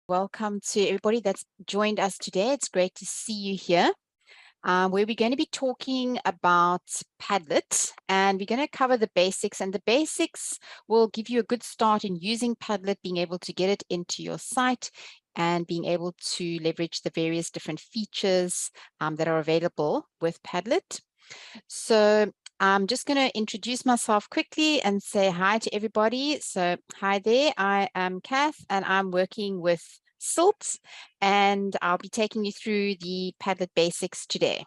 Welcome to everybody that's joined us today. It's great to see you here. Where we're going to be talking about Padlet, and we're going to cover the basics, and the basics will give you a good start in using Padlet, being able to get it into your site and being able to leverage the various different features that are available with Padlet. So I'm just going to introduce myself quickly and say hi to everybody. So hi there, I am Kath and I'm working with SILT, and I'll be taking you through the Padlet basics today.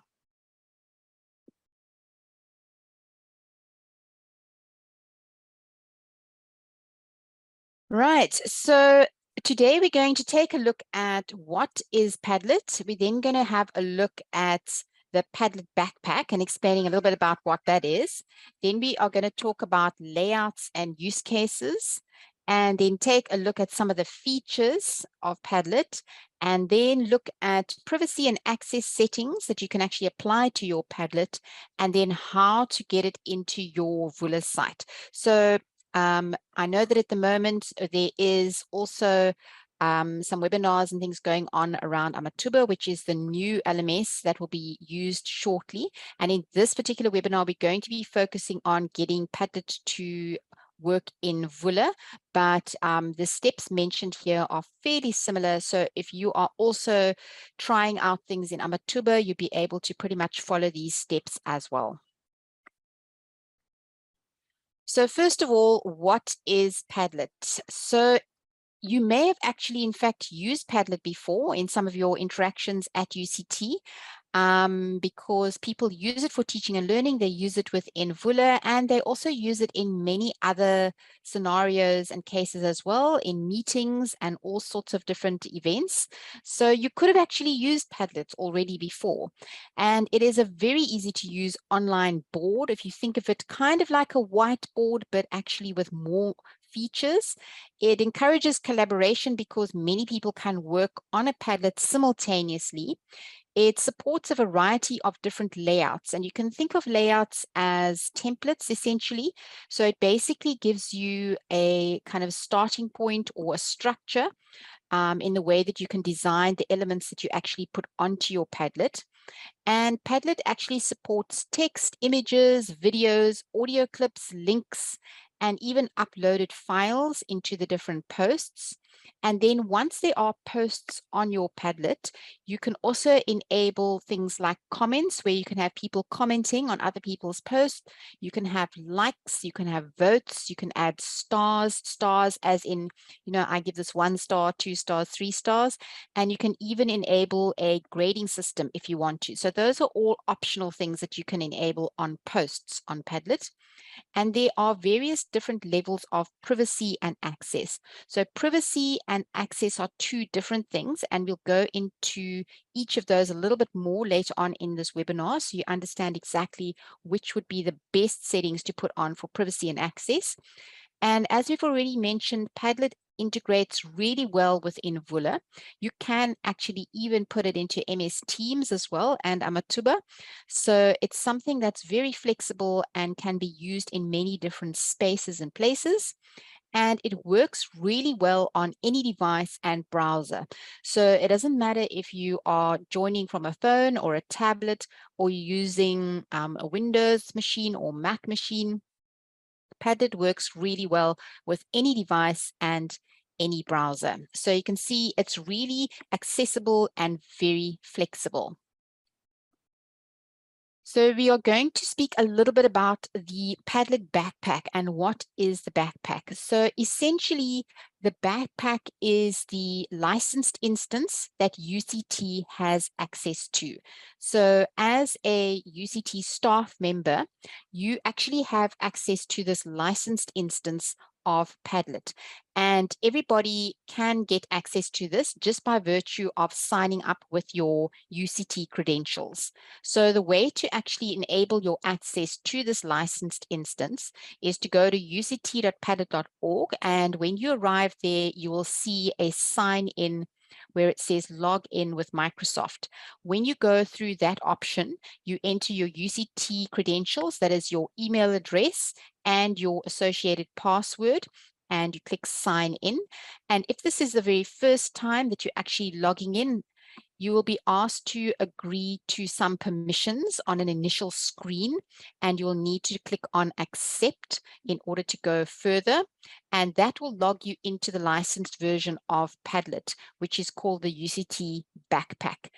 Right, so today we're going to take a look at what is Padlet. We're then going to have a look at the Padlet backpack and explaining a little bit about what that is. Then we are going to talk about layouts and use cases, and then take a look at some of the features of Padlet, and then look at privacy and access settings that you can actually apply to your Padlet, and then how to get it into your Vula site. So I know that at the moment there is also some webinars and things going on around Amathuba, which is the new LMS that will be used shortly. And in this particular webinar, we're going to be focusing on getting Padlet to work in Vula, but the steps mentioned here are fairly similar. So if you are also trying out things in Amathuba, you'll be able to pretty much follow these steps as well. So first of all, what is Padlet? So you may have actually, in fact, used Padlet before in some of your interactions at UCT, because people use it for teaching and learning. They use it within Vula, and they also use it in many other scenarios and cases as well, in meetings and all sorts of different events. So you could have actually used Padlet already before. And it is a very easy to use online board. If you think of it kind of like a whiteboard, but actually with more features. It encourages collaboration because many people can work on a Padlet simultaneously. It supports a variety of different layouts, and you can think of layouts as templates essentially. So it basically gives you a kind of starting point or a structure in the way that you can design the elements that you actually put onto your Padlet. And Padlet actually supports text, images, videos, audio clips, links, and even uploaded files into the different posts. And then once there are posts on your Padlet, you can also enable things like comments, where you can have people commenting on other people's posts. You can have likes, you can have votes, you can add stars as in, I give this 1 star, 2 stars, 3 stars, and you can even enable a grading system if you want to. So those are all optional things that you can enable on posts on Padlet. And there are various different levels of privacy and access. So privacy and access are two different things, and we'll go into each of those a little bit more later on in this webinar, so you understand exactly which would be the best settings to put on for privacy and access. And as we've already mentioned, Padlet integrates really well within Vula. You can actually even put it into MS Teams as well and Amathuba. So it's something that's very flexible and can be used in many different spaces and places. And it works really well on any device and browser. So it doesn't matter if you are joining from a phone or a tablet, or you're using a Windows machine or Mac machine. Padlet works really well with any device and any browser. So you can see it's really accessible and very flexible. So we are going to speak a little bit about the Padlet backpack and what is the backpack. So essentially, the backpack is the licensed instance that UCT has access to. So as a UCT staff member, you actually have access to this licensed instance of Padlet. And everybody can get access to this just by virtue of signing up with your UCT credentials. So the way to actually enable your access to this licensed instance is to go to uct.padlet.org, and when you arrive there, you will see a sign in where it says log in with Microsoft. When you go through that option, you enter your UCT credentials, that is your email address and your associated password. and you click sign in. And if this is the very first time that you're actually logging in, you will be asked to agree to some permissions on an initial screen, and you will need to click on accept in order to go further. And that will log you into the licensed version of Padlet, which is called the UCT Backpack.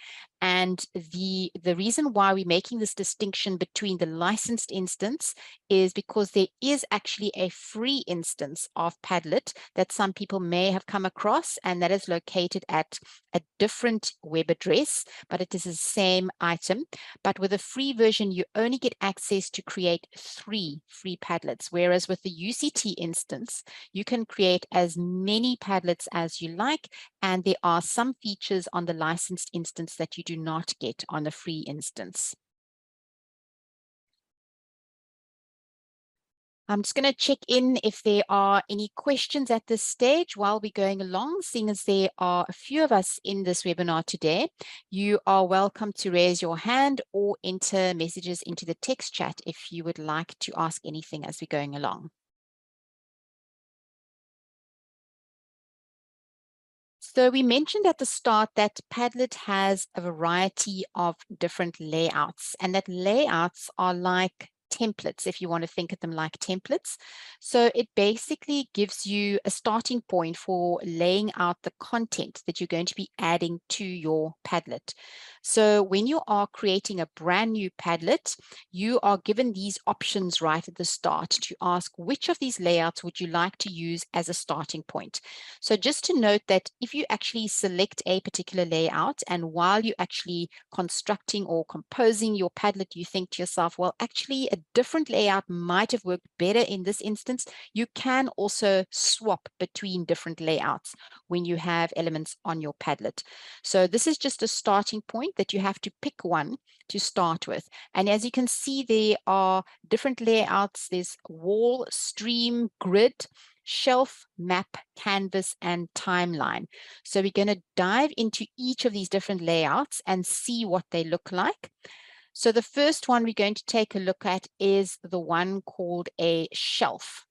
And the reason why we're making this distinction between the licensed instance is because there is actually a free instance of Padlet that some people may have come across, and that is located at a different web address, but it is the same item. But with a free version, you only get access to create 3 free Padlets, whereas with the UCT instance, you can create as many Padlets as you like, and there are some features on the licensed instance that you do not get on the free instance. I'm just going to check in if there are any questions at this stage while we're going along. Seeing as there are a few of us in this webinar today, you are welcome to raise your hand or enter messages into the text chat if you would like to ask anything as we're going along. So we mentioned at the start that Padlet has a variety of different layouts, and that layouts are like templates, if you want to think of them like templates. So it basically gives you a starting point for laying out the content that you're going to be adding to your Padlet. So when you are creating a brand new Padlet, you are given these options right at the start to ask which of these layouts would you like to use as a starting point. So just to note that if you actually select a particular layout, and while you're actually constructing or composing your Padlet, you think to yourself, well, actually a different layout might have worked better in this instance, you can also swap between different layouts when you have elements on your Padlet. So this is just a starting point that you have to pick one to start with. And as you can see, there are different layouts. There's wall, stream, grid, shelf, map, canvas, and timeline. So we're going to dive into each of these different layouts and see what they look like. So the first one we're going to take a look at is the one called a shelf.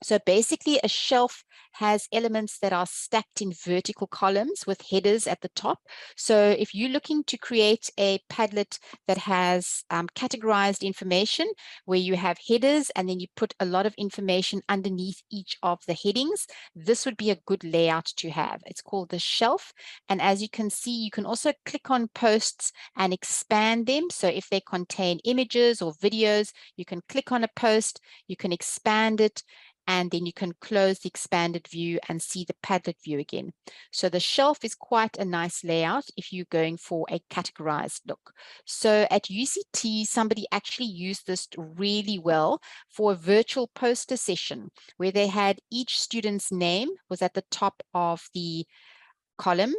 So basically a shelf has elements that are stacked in vertical columns with headers at the top. So if you're looking to create a Padlet that has categorized information where you have headers and then you put a lot of information underneath each of the headings, this would be a good layout to have. It's called the shelf. And as you can see, you can also click on posts and expand them. So if they contain images or videos, you can click on a post, you can expand it, and then you can close the expanded view and see the Padlet view again. So the shelf is quite a nice layout if you're going for a categorized look. So at UCT, somebody actually used this really well for a virtual poster session where they had each student's name was at the top of the column,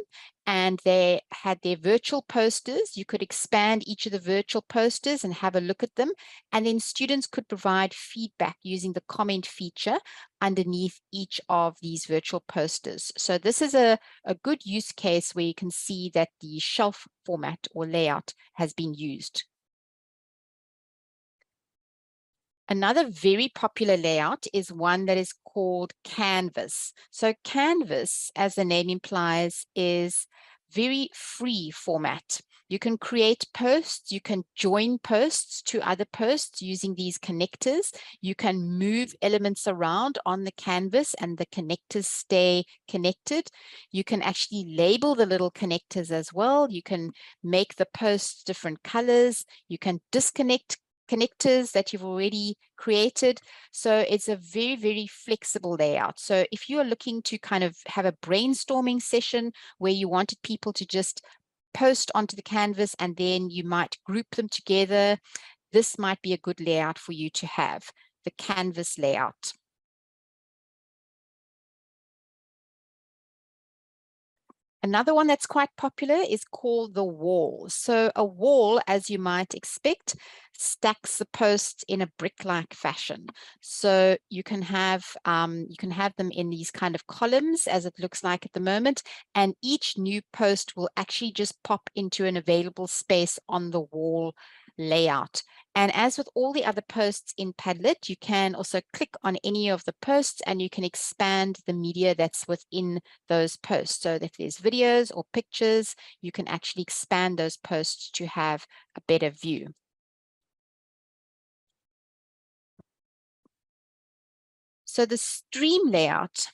and they had their virtual posters. You could expand each of the virtual posters and have a look at them, and then students could provide feedback using the comment feature underneath each of these virtual posters. So this is a good use case where you can see that the shelf format or layout has been used. Another very popular layout is one that is called Canvas. So Canvas, as the name implies, is very free format. You can create posts, you can join posts to other posts using these connectors. You can move elements around on the canvas and the connectors stay connected. You can actually label the little connectors as well. You can make the posts different colors. You can disconnect connectors that you've already created. So it's a very, very flexible layout. So if you are looking to kind of have a brainstorming session where you wanted people to just post onto the canvas and then you might group them together, this might be a good layout for you to have, the canvas layout. Another one that's quite popular is called the wall. So a wall, as you might expect, stacks the posts in a brick-like fashion. So you can have them in these kind of columns, as it looks like at the moment, and each new post will actually just pop into an available space on the wall layout. And as with all the other posts in Padlet, you can also click on any of the posts and you can expand the media that's within those posts. So if there's videos or pictures, you can actually expand those posts to have a better view. So the stream layout,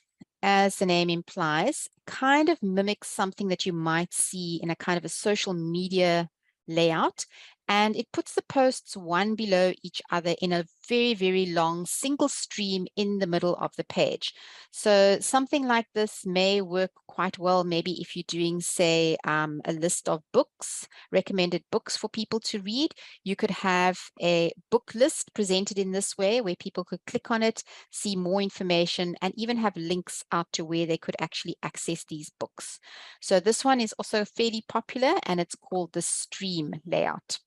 as the name implies, kind of mimics something that you might see in a kind of a social media layout. And it puts the posts one below each other in a very, very long single stream in the middle of the page. So something like this may work quite well, maybe if you're doing, say, a list of books, recommended books for people to read. You could have a book list presented in this way where people could click on it, see more information, and even have links out to where they could actually access these books. So this one is also fairly popular and it's called the stream layout.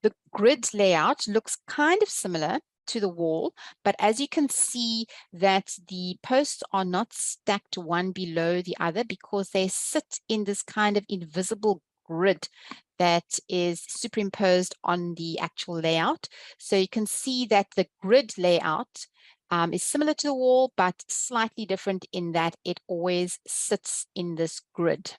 The grid layout looks kind of similar to the wall, but as you can see that the posts are not stacked one below the other because they sit in this kind of invisible grid that is superimposed on the actual layout. So you can see that the grid layout is similar to the wall, but slightly different in that it always sits in this grid.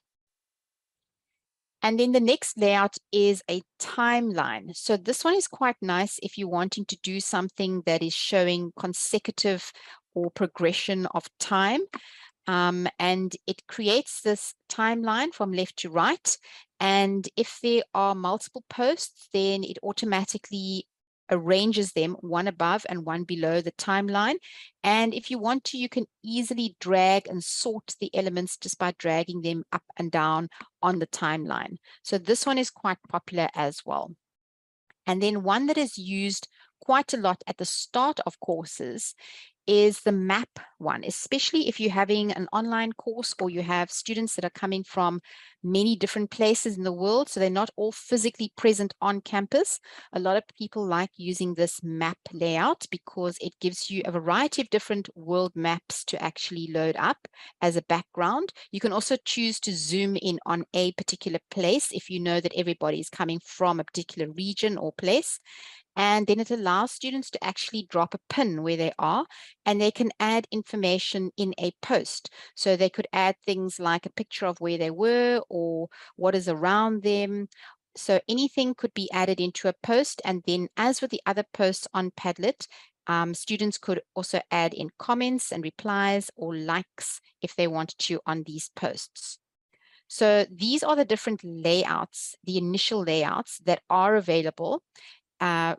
And then the next layout is a timeline. So this one is quite nice if you're wanting to do something that is showing consecutive or progression of time. And it creates this timeline from left to right. And if there are multiple posts, then it automatically arranges them one above and one below the timeline. And if you want to, you can easily drag and sort the elements just by dragging them up and down on the timeline. So this one is quite popular as well. And then one that is used quite a lot at the start of courses is the map one, especially if you're having an online course or you have students that are coming from many different places in the world, so they're not all physically present on campus. A lot of people like using this map layout because it gives you a variety of different world maps to actually load up as a background. You can also choose to zoom in on a particular place if you know that everybody is coming from a particular region or place. And then it allows students to actually drop a pin where they are, and they can add information in a post. So they could add things like a picture of where they were or what is around them. So anything could be added into a post. And then as with the other posts on Padlet, students could also add in comments and replies or likes if they wanted to on these posts. So these are the different layouts, the initial layouts that are available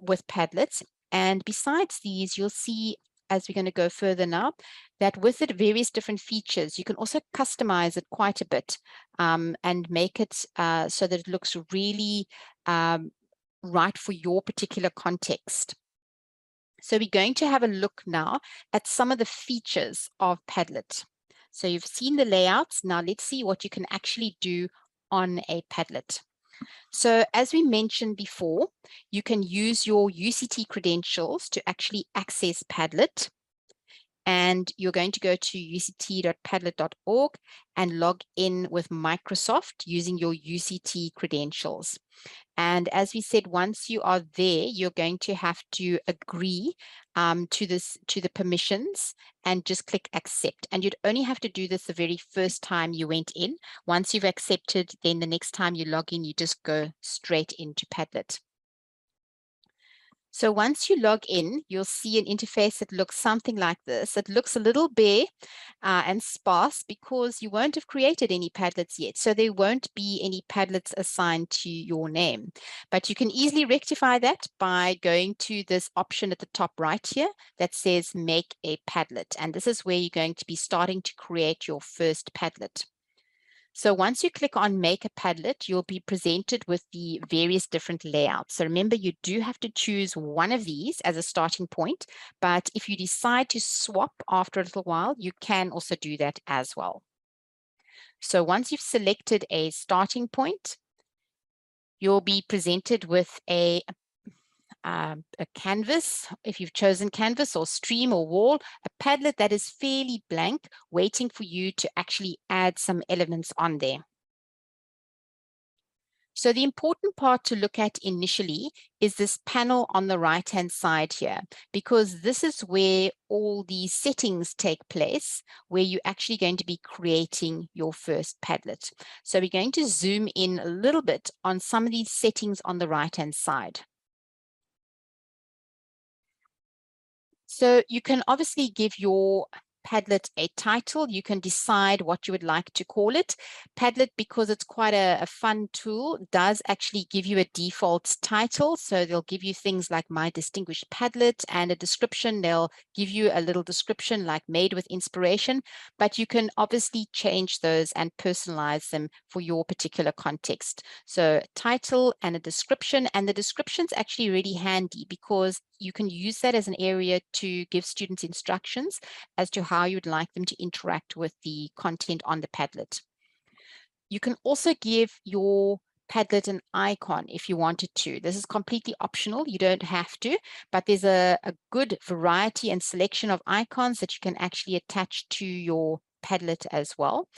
with Padlet. And besides these, you'll see as we're going to go further now, that with it various different features, you can also customize it quite a bit and make it so that it looks really right for your particular context. So we're going to have a look now at some of the features of Padlet. So you've seen the layouts. Now let's see what you can actually do on a Padlet. So as we mentioned before, you can use your UCT credentials to actually access Padlet. And you're going to go to uct.padlet.org and log in with Microsoft using your UCT credentials. And as we said, once you are there, you're going to have to agree to the permissions and just click accept. And you'd only have to do this the very first time you went in. Once you've accepted, then the next time you log in, you just go straight into Padlet. So once you log in, you'll see an interface that looks something like this. It looks a little bare and sparse because you won't have created any Padlets yet. So there won't be any Padlets assigned to your name. But you can easily rectify that by going to this option at the top right here that says Make a Padlet. And this is where you're going to be starting to create your first Padlet. So once you click on Make a Padlet, you'll be presented with the various different layouts. So remember, you do have to choose one of these as a starting point, but if you decide to swap after a little while, you can also do that as well. So once you've selected a starting point, you'll be presented with a canvas, if you've chosen canvas or stream or wall, a Padlet that is fairly blank, waiting for you to actually add some elements on there. So the important part to look at initially is this panel on the right-hand side here, because this is where all the settings take place, where you're actually going to be creating your first Padlet. So we're going to zoom in a little bit on some of these settings on the right-hand side. So you can obviously give your Padlet a title. You can decide what you would like to call it. Padlet, because it's quite a fun tool, does actually give you a default title. So they'll give you things like My Distinguished Padlet and a description. They'll give you a little description like Made with Inspiration, but you can obviously change those and personalize them for your particular context. So title and a description, and the description's actually really handy because you can use that as an area to give students instructions as to how you'd like them to interact with the content on the Padlet. You can also give your Padlet an icon if you wanted to. This is completely optional. You don't have to, but there's a good variety and selection of icons that you can actually attach to your Padlet as well.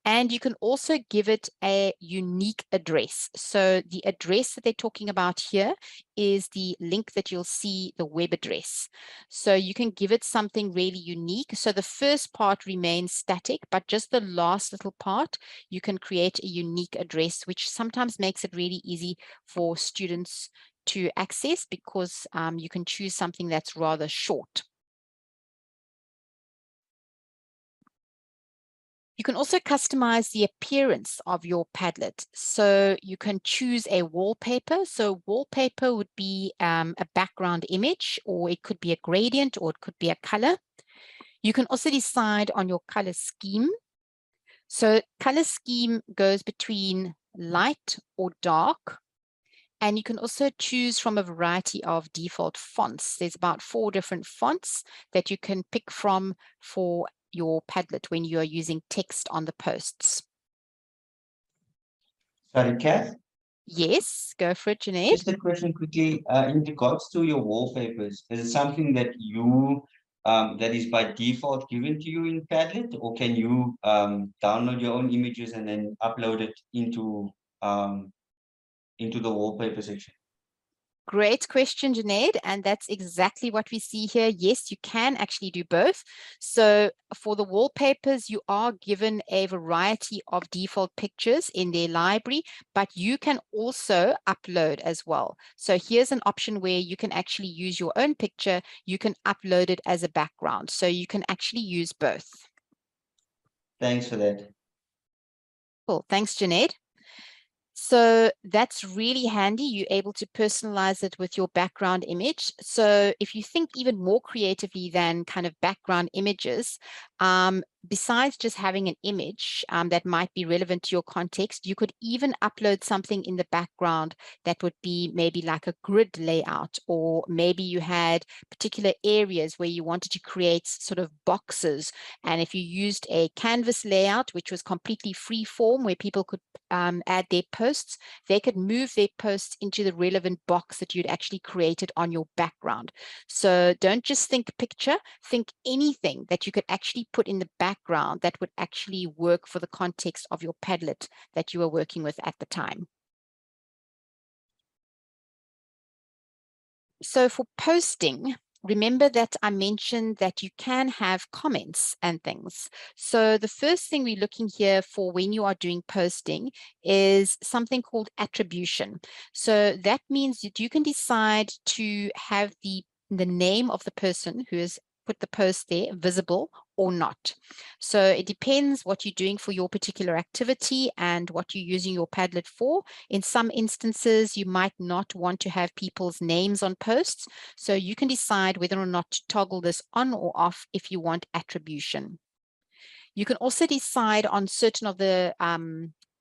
And you can also give it a unique address. So the address that they're talking about here is the link that you'll see, the web address. So you can give it something really unique. So the first part remains static, but just the last little part, you can create a unique address, which sometimes makes it really easy for students to access because you can choose something that's rather short. You can also customize the appearance of your Padlet. So you can choose a wallpaper. So wallpaper would be a background image, or it could be a gradient, or it could be a color. You can also decide on your color scheme. So color scheme goes between light or dark. And you can also choose from a variety of default fonts. There's about 4 different fonts that you can pick from for your Padlet when you are using text on the posts. Sorry, Kath, Yes, go for it, Junaid. just a question quickly. In regards to your wallpapers, is it something that you that is by default given to you in Padlet, or can you download your own images and then upload it into the wallpaper section? Great question, Junaid, and that's exactly what we see here. Yes, you can actually do both. So for the wallpapers, you are given a variety of default pictures in their library, but you can also upload as well. So here's an option where you can actually use your own picture. You can upload it as a background. So you can actually use both. Thanks for that. Cool. Thanks, Junaid. So that's really handy. You're able to personalize it with your background image. So if you think even more creatively than kind of background images, besides just having an image that might be relevant to your context, you could even upload something in the background that would be maybe like a grid layout, or maybe you had particular areas where you wanted to create sort of boxes. And if you used a canvas layout, which was completely free form, where people could add their posts, they could move their posts into the relevant box that you'd actually created on your background. So don't just think picture, think anything that you could actually put in the background that would actually work for the context of your Padlet that you were working with at the time. So for posting, remember that I mentioned that you can have comments and things. So the first thing we're looking here for when you are doing posting is something called attribution. So that means that you can decide to have the name of the person who has put the post there visible or not. So it depends what you're doing for your particular activity and what you're using your Padlet for. In some instances, you might not want to have people's names on posts. So you can decide whether or not to toggle this on or off if you want attribution. You can also decide on certain of the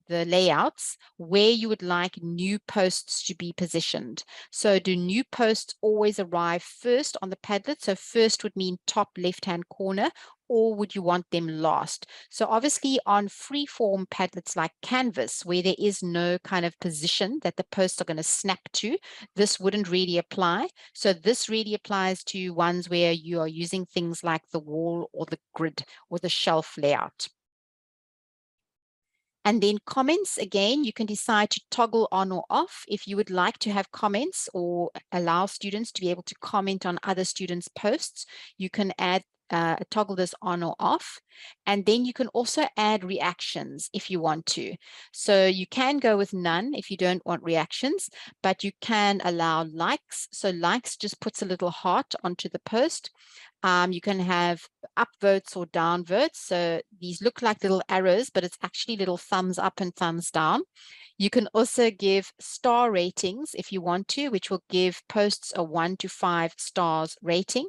layouts where you would like new posts to be positioned. So do new posts always arrive first on the Padlet? So first would mean top left-hand corner, or would you want them last? So obviously on free-form Padlets like Canvas, where there is no kind of position that the posts are going to snap to, this wouldn't really apply. So this really applies to ones where you are using things like the wall or the grid or the shelf layout. And then comments, again, you can decide to toggle on or off. If you would like to have comments or allow students to be able to comment on other students' posts, you can toggle this on or off. And then you can also add reactions if you want to. So you can go with none if you don't want reactions, but you can allow likes. So likes just puts a little heart onto the post. You can have upvotes or downvotes. So these look like little arrows, but it's actually little thumbs up and thumbs down. You can also give star ratings if you want to, which will give posts a 1 to 5 stars rating,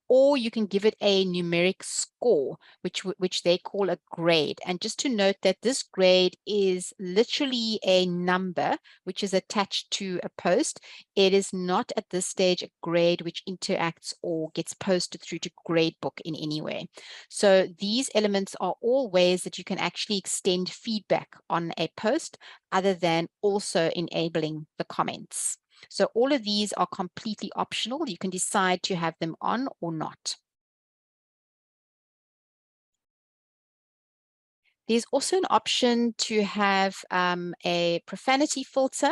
or you can give it a numeric score, which they call a grade. And just to note that this grade is literally a number which is attached to a post. It is not at this stage a grade which interacts or gets posted through to Gradebook in any way. So these elements are all ways that you can actually extend feedback on a post other than also enabling the comments. So all of these are completely optional. You can decide to have them on or not. There's also an option to have a profanity filter.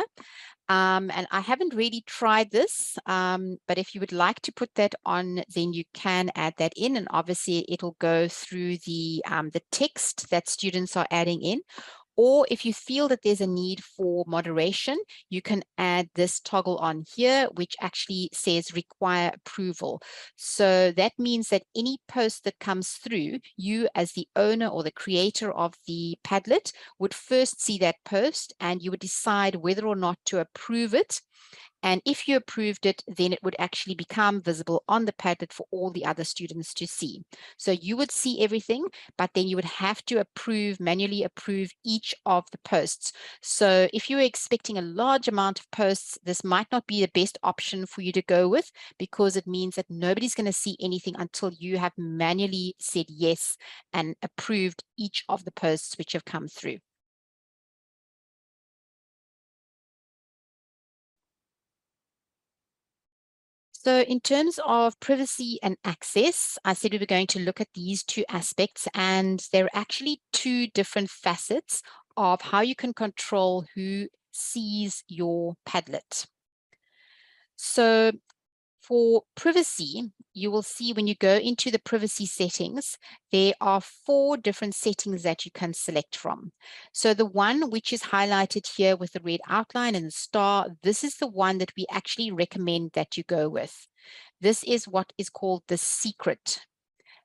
And I haven't really tried this, but if you would like to put that on, then you can add that in, and obviously it'll go through the text that students are adding in. Or if you feel that there's a need for moderation, you can add this toggle on here, which actually says require approval. So that means that any post that comes through, you as the owner or the creator of the Padlet would first see that post and you would decide whether or not to approve it. And if you approved it, then it would actually become visible on the Padlet for all the other students to see. So you would see everything, but then you would have to manually approve each of the posts. So if you were expecting a large amount of posts, this might not be the best option for you to go with, because it means that nobody's going to see anything until you have manually said yes and approved each of the posts which have come through. So in terms of privacy and access, I said we were going to look at these two aspects, and there are actually two different facets of how you can control who sees your Padlet. So for privacy, you will see when you go into the privacy settings, there are 4 different settings that you can select from. So the one which is highlighted here with the red outline and the star, this is the one that we actually recommend that you go with. This is what is called the secret.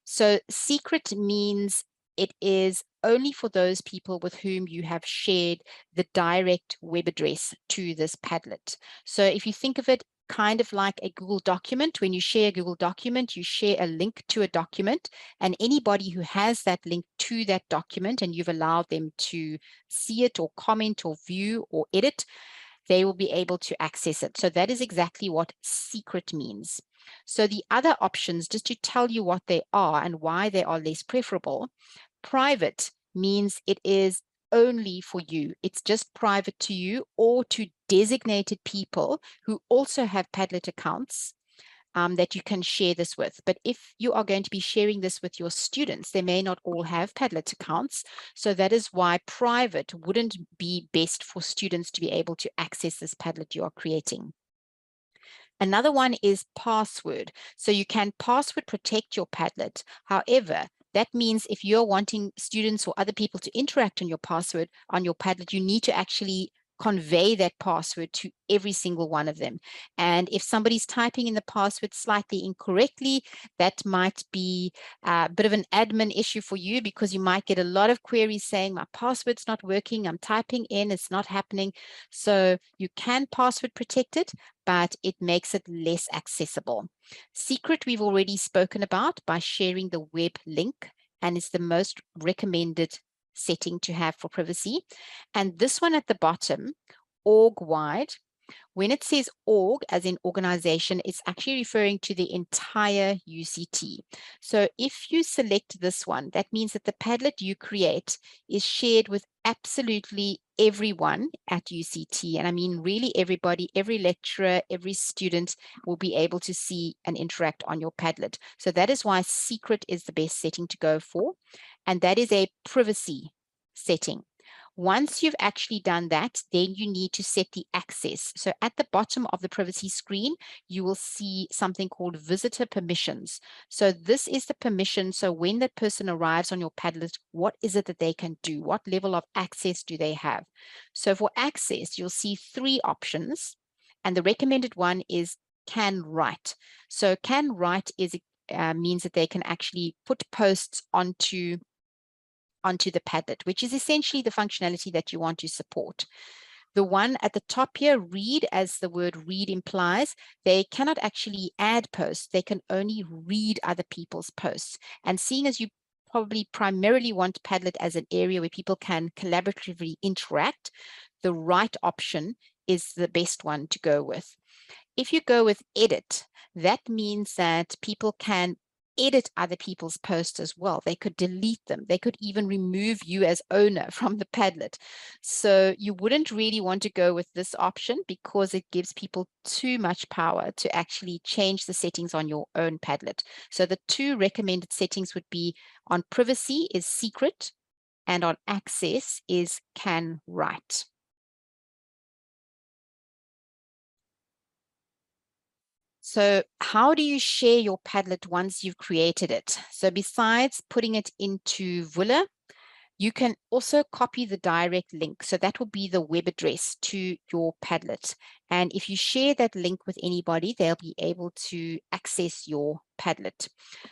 So secret means it is only for those people with whom you have shared the direct web address to this Padlet. So if you think of it kind of like a Google document, when you share a Google document, you share a link to a document, and anybody who has that link to that document and you've allowed them to see it or comment or view or edit, they will be able to access it. So that is exactly what secret means. So the other options, just to tell you what they are and why they are less preferable, private means it is only for you. It's just private to you or to designated people who also have Padlet accounts that you can share this with. But if you are going to be sharing this with your students, they may not all have Padlet accounts. So that is why private wouldn't be best for students to be able to access this Padlet you are creating. Another one is password. So you can password protect your Padlet. However, that means if you're wanting students or other people to interact on your password on your Padlet, you need to actually convey that password to every single one of them. And if somebody's typing in the password slightly incorrectly, that might be a bit of an admin issue for you, because you might get a lot of queries saying my password's not working, I'm typing in, it's not happening. So you can password protect it, but it makes it less accessible. Secret we've already spoken about by sharing the web link, and it's the most recommended setting to have for privacy. And this one at the bottom, org-wide, when it says org, as in organization, it's actually referring to the entire UCT. So if you select this one, that means that the Padlet you create is shared with absolutely everyone at UCT. And I mean, really everybody, every lecturer, every student will be able to see and interact on your Padlet. So that is why secret is the best setting to go for. And that is a privacy setting. Once you've actually done that, then you need to set the access. So at the bottom of the privacy screen, you will see something called visitor permissions. So this is the permission. So when that person arrives on your Padlet, what is it that they can do? What level of access do they have? So for access, you'll see 3 options, and the recommended one is can write. So can write is means that they can actually put posts onto the Padlet, which is essentially the functionality that you want to support. The one at the top here, read, as the word read implies, they cannot actually add posts. They can only read other people's posts. And seeing as you probably primarily want Padlet as an area where people can collaboratively interact, the right option is the best one to go with. If you go with edit, that means that people can edit other people's posts as well. They could delete them. They could even remove you as owner from the Padlet. So you wouldn't really want to go with this option because it gives people too much power to actually change the settings on your own Padlet. So the 2 recommended settings would be on privacy is secret, and on access is can write. So how do you share your Padlet once you've created it? So besides putting it into Vula, you can also copy the direct link. So that will be the web address to your Padlet. And if you share that link with anybody, they'll be able to access your Padlet.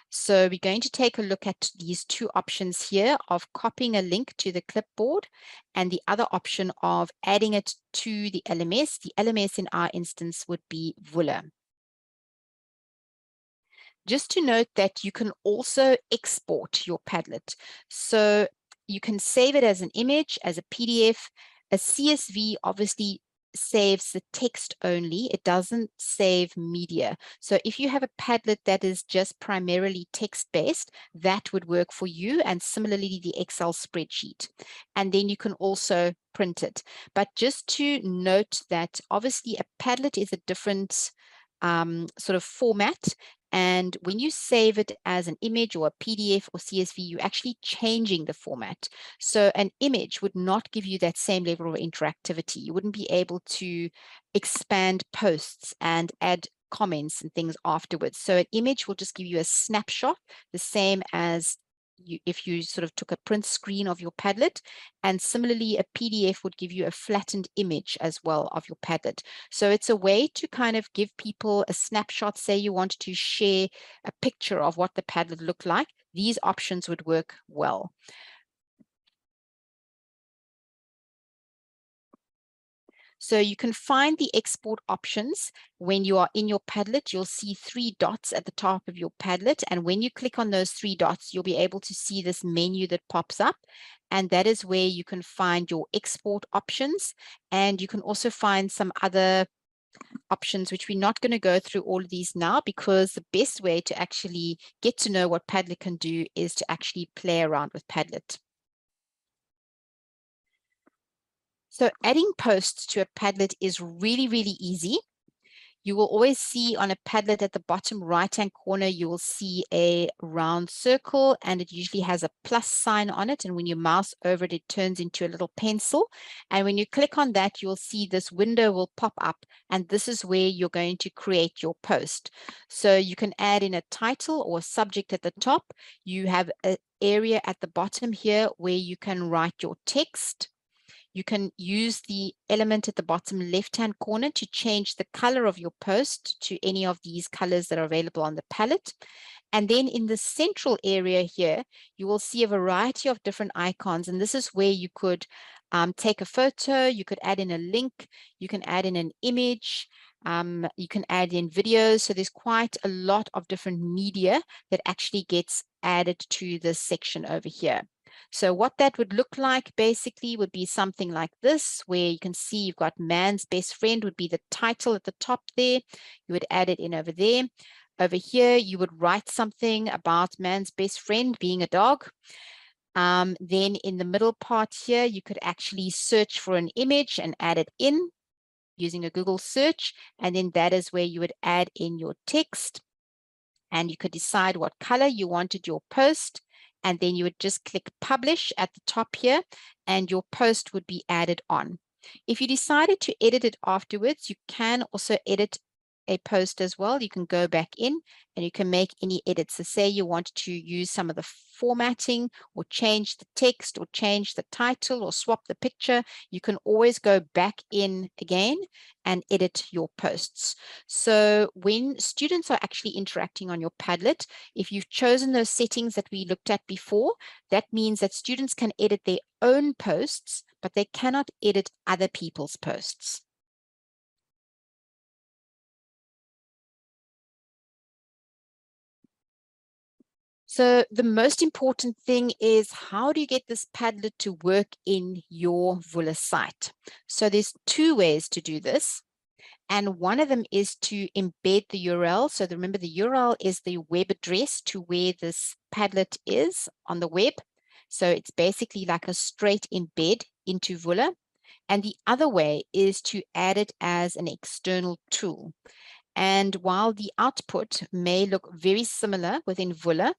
So we're going to take a look at these 2 options here of copying a link to the clipboard and the other option of adding it to the LMS. The LMS in our instance would be Vula. Just to note that you can also export your Padlet. So you can save it as an image, as a PDF. A CSV obviously saves the text only. It doesn't save media. So if you have a Padlet that is just primarily text-based, that would work for you, and similarly the Excel spreadsheet. And then you can also print it. But just to note that obviously a Padlet is a different sort of format. And when you save it as an image or a PDF or CSV, you're actually changing the format. So an image would not give you that same level of interactivity. You wouldn't be able to expand posts and add comments and things afterwards. So an image will just give you a snapshot, the same as if you sort of took a print screen of your Padlet, and similarly a PDF would give you a flattened image as well of your Padlet. So it's a way to kind of give people a snapshot. Say you wanted to share a picture of what the Padlet looked like, these options would work well. So you can find the export options when you are in your Padlet. You'll see 3 dots at the top of your Padlet. And when you click on those 3 dots, you'll be able to see this menu that pops up. And that is where you can find your export options. And you can also find some other options, which we're not going to go through all of these now, because the best way to actually get to know what Padlet can do is to actually play around with Padlet. So adding posts to a Padlet is really, really easy. You will always see on a Padlet at the bottom right-hand corner, you will see a round circle, and it usually has a plus sign on it. And when you mouse over it, it turns into a little pencil. And when you click on that, you'll see this window will pop up, and this is where you're going to create your post. So you can add in a title or a subject at the top. You have an area at the bottom here where you can write your text. You can use the element at the bottom left-hand corner to change the color of your post to any of these colors that are available on the palette. And then in the central area here, you will see a variety of different icons. And this is where you could take a photo, you could add in a link, you can add in an image, you can add in videos. So there's quite a lot of different media that actually gets added to this section over here. So what that would look like basically would be something like this, where you can see you've got man's best friend would be the title at the top there. You would add it in over there. Over here, you would write something about man's best friend being a dog. Then in the middle part here, you could actually search for an image and add it in using a Google search. And then that is where you would add in your text. And you could decide what color you wanted your post. and then you would just click publish at the top here, and your post would be added on. If you decided to edit it afterwards, you can also edit a post as well. You can go back in and you can make any edits. So say you want to use some of the formatting or change the text or change the title or swap the picture, you can always go back in again and edit your posts. So when students are actually interacting on your Padlet, if you've chosen those settings that we looked at before, that means that students can edit their own posts, but they cannot edit other people's posts. So the most important thing is, how do you get this Padlet to work in your Vula site? So there's two ways to do this. And one of them is to embed the URL. So remember, the URL is the web address to where this Padlet is on the web. So it's basically like a straight embed into Vula. And the other way is to add it as an external tool. And while the output may look very similar within Vula,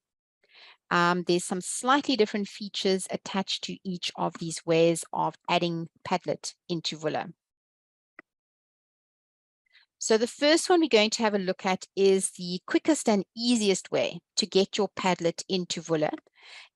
there's some slightly different features attached to each of these ways of adding Padlet into Vula. So the first one we're going to have a look at is the quickest and easiest way to get your Padlet into Vula.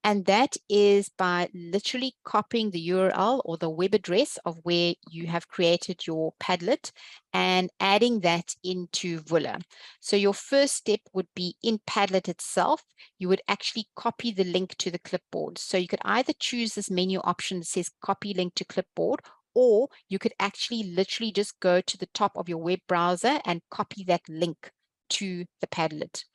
And that is by literally copying the URL or the web address of where you have created your Padlet and adding that into Vula. So your first step would be in Padlet itself, you would actually copy the link to the clipboard. So you could either choose this menu option that says copy link to clipboard, or you could actually literally just go to the top of your web browser and copy that link to the Padlet.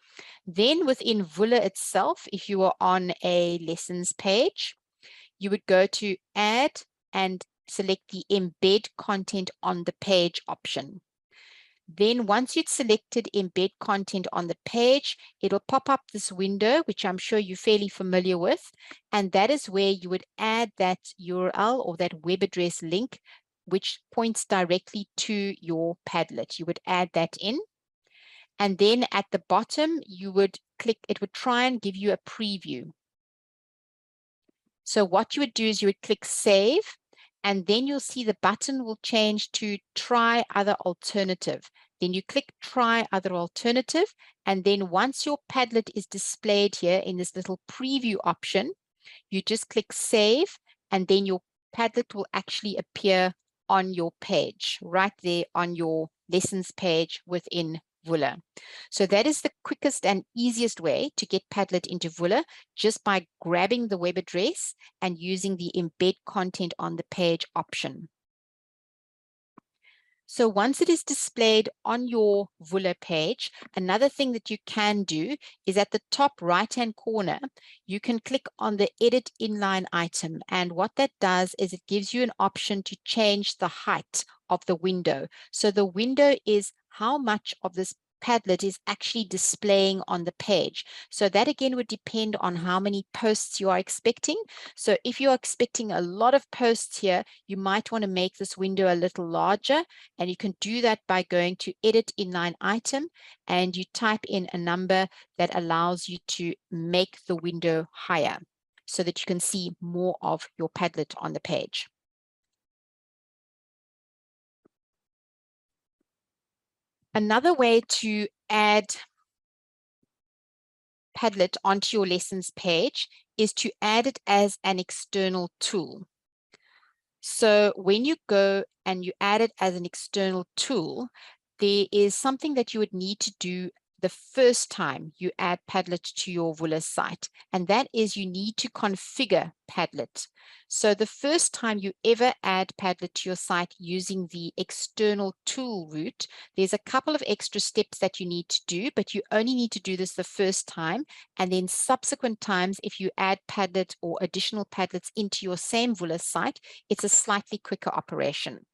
Then within Vula itself, if you are on a lessons page, you would go to add and select the embed content on the page option. Then once you've selected embed content on the page, it'll pop up this window, which I'm sure you're fairly familiar with. And that is where you would add that URL or that web address link, which points directly to your Padlet. You would add that in. And then at the bottom, you would click, it would try and give you a preview. So what you would do is you would click save, and then you'll see the button will change to try other alternative. Then you click try other alternative. And then once your Padlet is displayed here in this little preview option, you just click save, and then your Padlet will actually appear on your page, right there on your lessons page within Vula. So that is the quickest and easiest way to get Padlet into Vula, just by grabbing the web address and using the embed content on the page option. So once it is displayed on your Vula page, another thing that you can do is at the top right-hand corner, you can click on the edit inline item. And what that does is it gives you an option to change the height of the window. So the window is how much of this Padlet is actually displaying on the page. So that again would depend on how many posts you are expecting. So if you're expecting a lot of posts here, you might want to make this window a little larger, and you can do that by going to edit inline item, and you type in a number that allows you to make the window higher so that you can see more of your Padlet on the page. Another way to add Padlet onto your lessons page is to add it as an external tool. So when you go and you add it as an external tool, there is something that you would need to do the first time you add Padlet to your Vula site, and that is you need to configure Padlet. So the first time you ever add Padlet to your site using the external tool route, there's a couple of extra steps that you need to do, but you only need to do this the first time, and then subsequent times, if you add Padlet or additional Padlets into your same Vula site, it's a slightly quicker operation.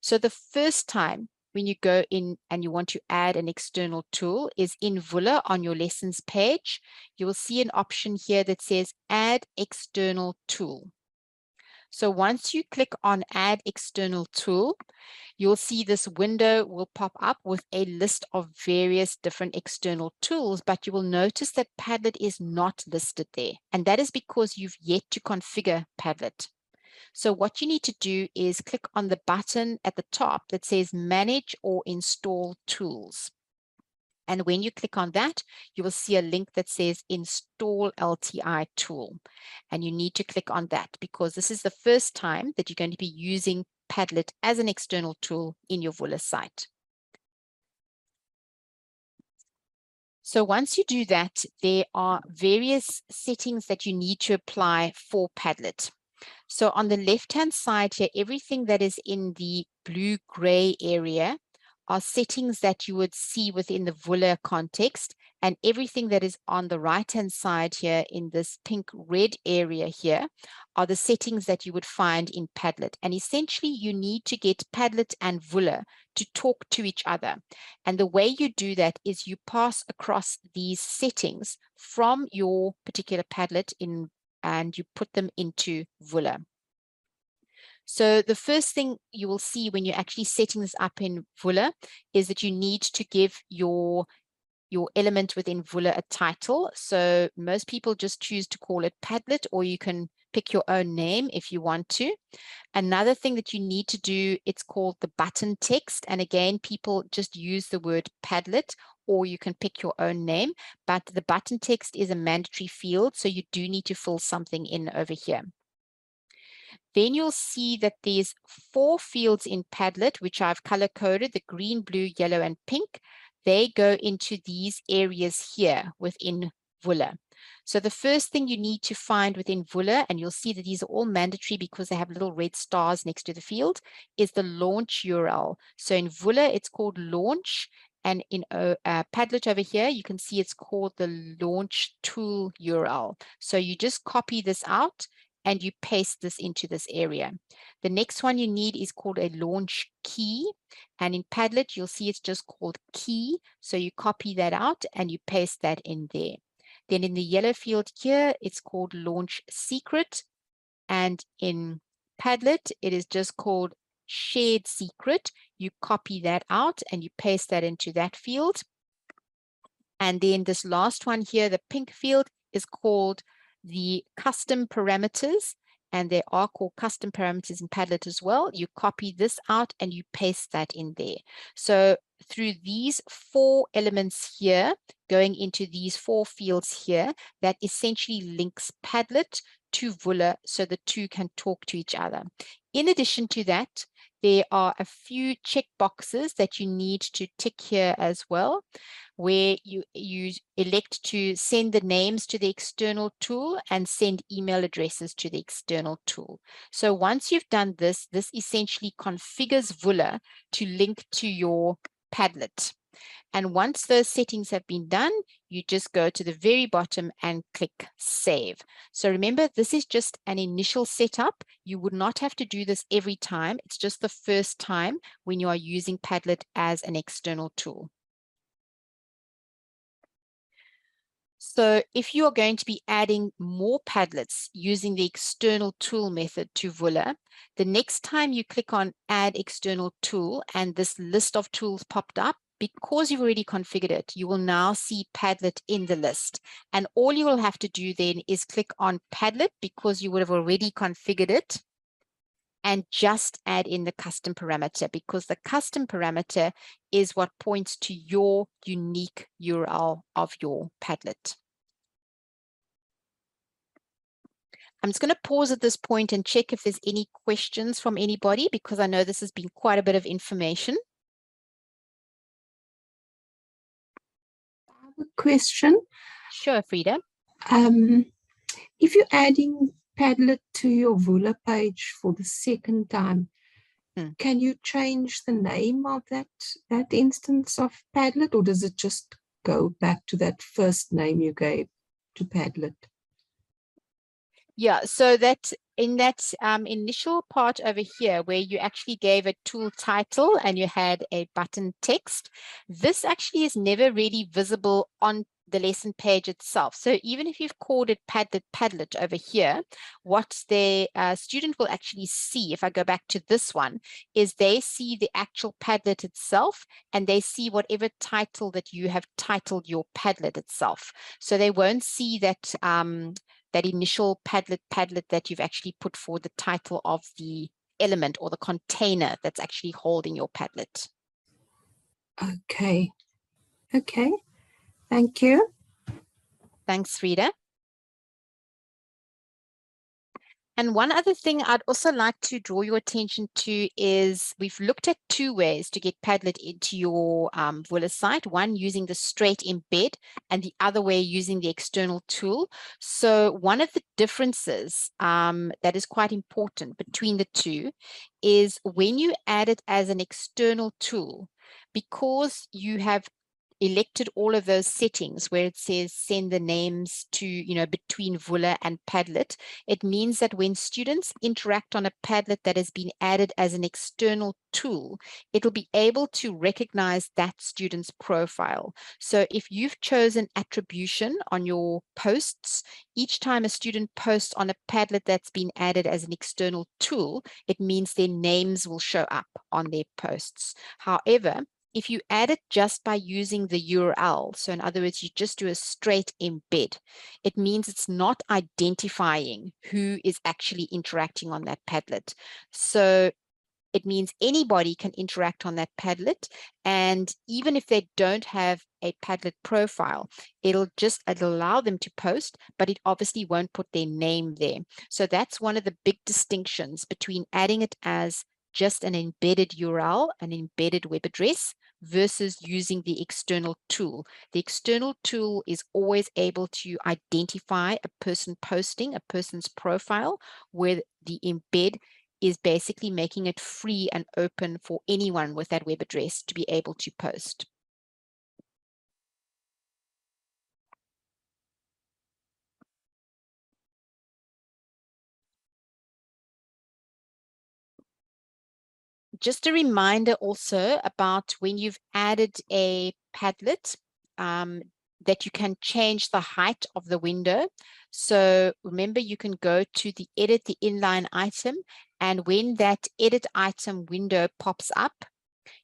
So the first time when you go in and you want to add an external tool is in Vula on your lessons page. You will see an option here that says add external tool. So once you click on Add External Tool, you'll see this window will pop up with a list of various different external tools, but you will notice that Padlet is not listed there. And that is because you've yet to configure Padlet. So what you need to do is click on the button at the top that says Manage or Install Tools. And when you click on that, you will see a link that says Install LTI Tool. And you need to click on that because this is the first time that you're going to be using Padlet as an external tool in your Vula site. So once you do that, there are various settings that you need to apply for Padlet. So on the left-hand side here, everything that is in the blue-gray area are settings that you would see within the Vula context, and everything that is on the right-hand side here in this pink-red area here are the settings that you would find in Padlet. And essentially, you need to get Padlet and Vula to talk to each other. And the way you do that is you pass across these settings from your particular Padlet and you put them into Vula. So the first thing you will see when you're actually setting this up in Vula is that you need to give your element within Vula a title. So most people just choose to call it Padlet, or you can pick your own name if you want to. Another thing that you need to do, it's called the button text. And again, people just use the word Padlet, or you can pick your own name, but the button text is a mandatory field. So you do need to fill something in over here. Then you'll see that there's 4 fields in Padlet, which I've color coded, the green, blue, yellow, and pink. They go into these areas here within Vula. So the first thing you need to find within Vula, and you'll see that these are all mandatory because they have little red stars next to the field, is the launch URL. So in Vula, it's called launch. And in Padlet over here, you can see it's called the launch tool URL. So you just copy this out and you paste this into this area. The next one you need is called a launch key. And in Padlet, you'll see it's just called key. So you copy that out and you paste that in there. Then in the yellow field here, it's called launch secret. And in Padlet, it is just called shared secret. You copy that out and you paste that into that field. And then this last one here, the pink field, is called the custom parameters, and they are called custom parameters in Padlet as well. You copy this out and you paste that in there. So through these 4 elements here, going into these 4 fields here, that essentially links Padlet to Vula so the two can talk to each other. In addition to that, there are a few check boxes that you need to tick here as well, where you elect to send the names to the external tool and send email addresses to the external tool. So once you've done this, this essentially configures Vula to link to your Padlet. And once those settings have been done, you just go to the very bottom and click Save. So remember, this is just an initial setup. You would not have to do this every time. It's just the first time when you are using Padlet as an external tool. So if you are going to be adding more Padlets using the external tool method to Vula, the next time you click on Add External Tool and this list of tools popped up, because you've already configured it, you will now see Padlet in the list. And all you will have to do then is click on Padlet because you would have already configured it, and just add in the custom parameter, because the custom parameter is what points to your unique URL of your Padlet. I'm just going to pause at this point and check if there's any questions from anybody, because I know this has been quite a bit of information. I have a question. Sure, Frida. If you're adding Padlet to your Vula page for the second time, can you change the name of that instance of Padlet, or does it just go back to that first name you gave to Padlet? Yeah, so that in that initial part over here where you actually gave a tool title and you had a button text, this actually is never really visible on the lesson page itself. So even if you've called it Padlet over here, what the student will actually see, if I go back to this one, is they see the actual Padlet itself, and they see whatever title that you have titled your Padlet itself. So they won't see that that initial Padlet that you've actually put for the title of the element or the container that's actually holding your Padlet. Okay. Okay. Thank you. Thanks, Frida. And one other thing I'd also like to draw your attention to is we've looked at two ways to get Padlet into your Vula site, one using the straight embed and the other way using the external tool. So one of the differences that is quite important between the two is when you add it as an external tool, because you have elected all of those settings where it says send the names to, between Vula and Padlet, it means that when students interact on a Padlet that has been added as an external tool, it'll be able to recognize that student's profile. So if you've chosen attribution on your posts, each time a student posts on a Padlet that's been added as an external tool, it means their names will show up on their posts. However, if you add it just by using the URL, so in other words, you just do a straight embed, it means it's not identifying who is actually interacting on that Padlet. So it means anybody can interact on that Padlet, and even if they don't have a Padlet profile, it'll allow them to post, but it obviously won't put their name there. So that's one of the big distinctions between adding it as just an embedded URL, an embedded web address, versus using the external tool. The external tool is always able to identify a person posting, a person's profile, where the embed is basically making it free and open for anyone with that web address to be able to post. Just a reminder also about when you've added a Padlet, that you can change the height of the window. So remember, you can go to the edit the inline item, and when that edit item window pops up,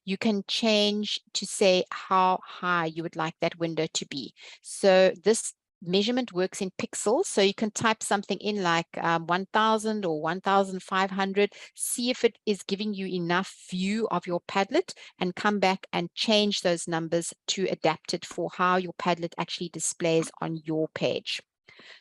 you can change to say how high you would like that window to be. So this measurement works in pixels, so you can type something in like 1000 or 1500, see if it is giving you enough view of your Padlet, and come back and change those numbers to adapt it for how your Padlet actually displays on your page.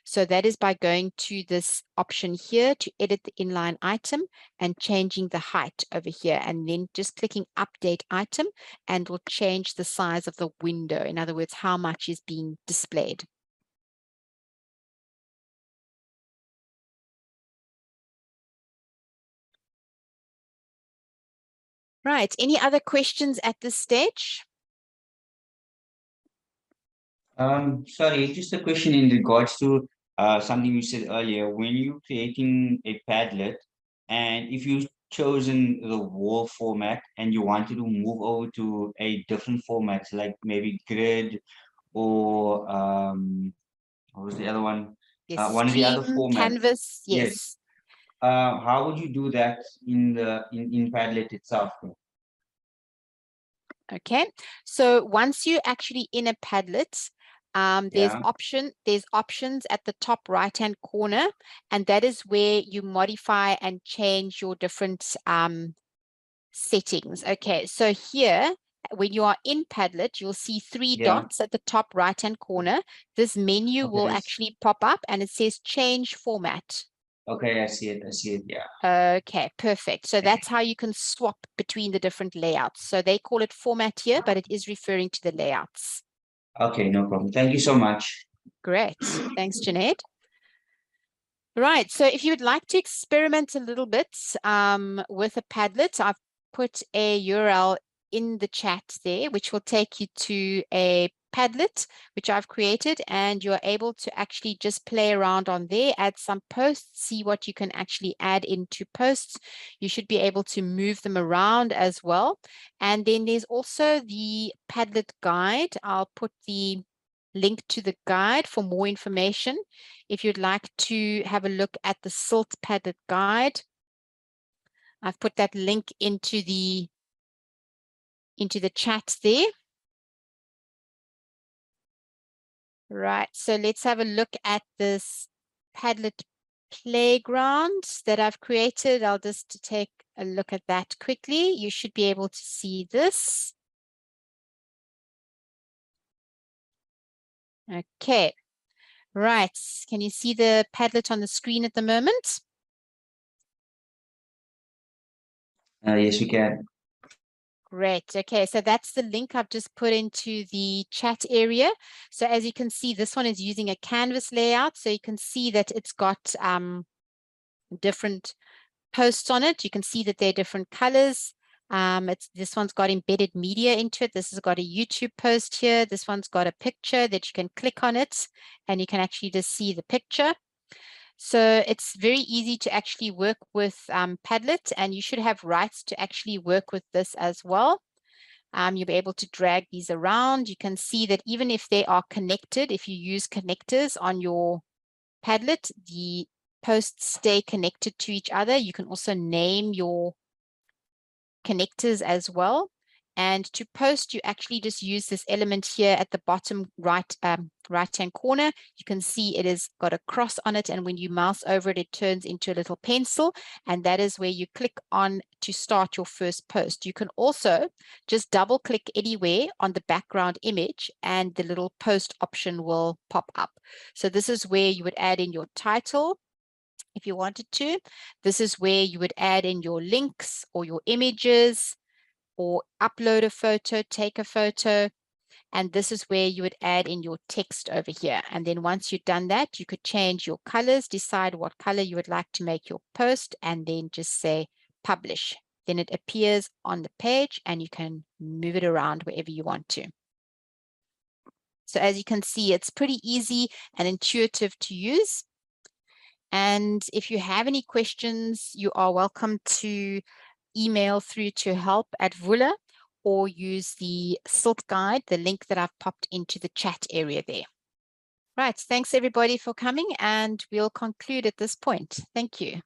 So that is by going to this option here to edit the inline item and changing the height over here, and then just clicking update item, and will change the size of the window. In other words, how much is being displayed. Right, any other questions at this stage? Sorry, just a question in regards to something you said earlier. When you're creating a Padlet, and if you've chosen the wall format and you wanted to move over to a different format, like maybe grid or what was the other one? Yes, One of the other stream, formats. canvas, Yes. yes. How would you do that in Padlet itself? Okay, so once you're actually in a Padlet, there's Yeah. options at the top right hand corner, and that is where you modify and change your different settings. Okay, so here when you are in Padlet, you'll see three Yeah. dots at the top right hand corner. This menu will Okay. actually pop up and it says change format. Okay, I see it. I see it. Yeah. Okay, perfect. So that's how you can swap between the different layouts. So they call it format here, but it is referring to the layouts. Okay, no problem. Thank you so much. Great. Thanks, Junaid. Right. So if you would like to experiment a little bit with a Padlet, I've put a URL in the chat there, which will take you to a Padlet, which I've created, and you're able to actually just play around on there, add some posts, see what you can actually add into posts. You should be able to move them around as well. And then there's also the Padlet guide. I'll put the link to the guide for more information. If you'd like to have a look at the Silt Padlet guide, I've put that link into the chat there. Right, so let's have a look at this Padlet playground that I've created. I'll just take a look at that quickly. You should be able to see this. Okay, right. Can you see the Padlet on the screen at the moment? Yes, we can. Great. Okay, so that's the link I've just put into the chat area. So as you can see, this one is using a canvas layout. So you can see that it's got different posts on it. You can see that they're different colors. This one's got embedded media into it. This has got a YouTube post here. This one's got a picture that you can click on it and you can actually just see the picture. So it's very easy to actually work with Padlet, and you should have rights to actually work with this as well. You'll be able to drag these around. You can see that even if they are connected, if you use connectors on your Padlet, the posts stay connected to each other. You can also name your connectors as well. And to post, you actually just use this element here at the bottom right-hand corner. You can see it has got a cross on it, and when you mouse over it, it turns into a little pencil, and that is where you click on to start your first post. You can also just double-click anywhere on the background image, and the little post option will pop up. So this is where you would add in your title if you wanted to. This is where you would add in your links or your images, or upload a photo, take a photo, and this is where you would add in your text over here. And then once you've done that, you could change your colors, decide what color you would like to make your post, and then just say publish. Then it appears on the page and you can move it around wherever you want to. So as you can see, it's pretty easy and intuitive to use. And if you have any questions, you are welcome to email through to help@Vula, or use the Silt guide, the link that I've popped into the chat area there. Right, thanks everybody for coming, and we'll conclude at this point. Thank you.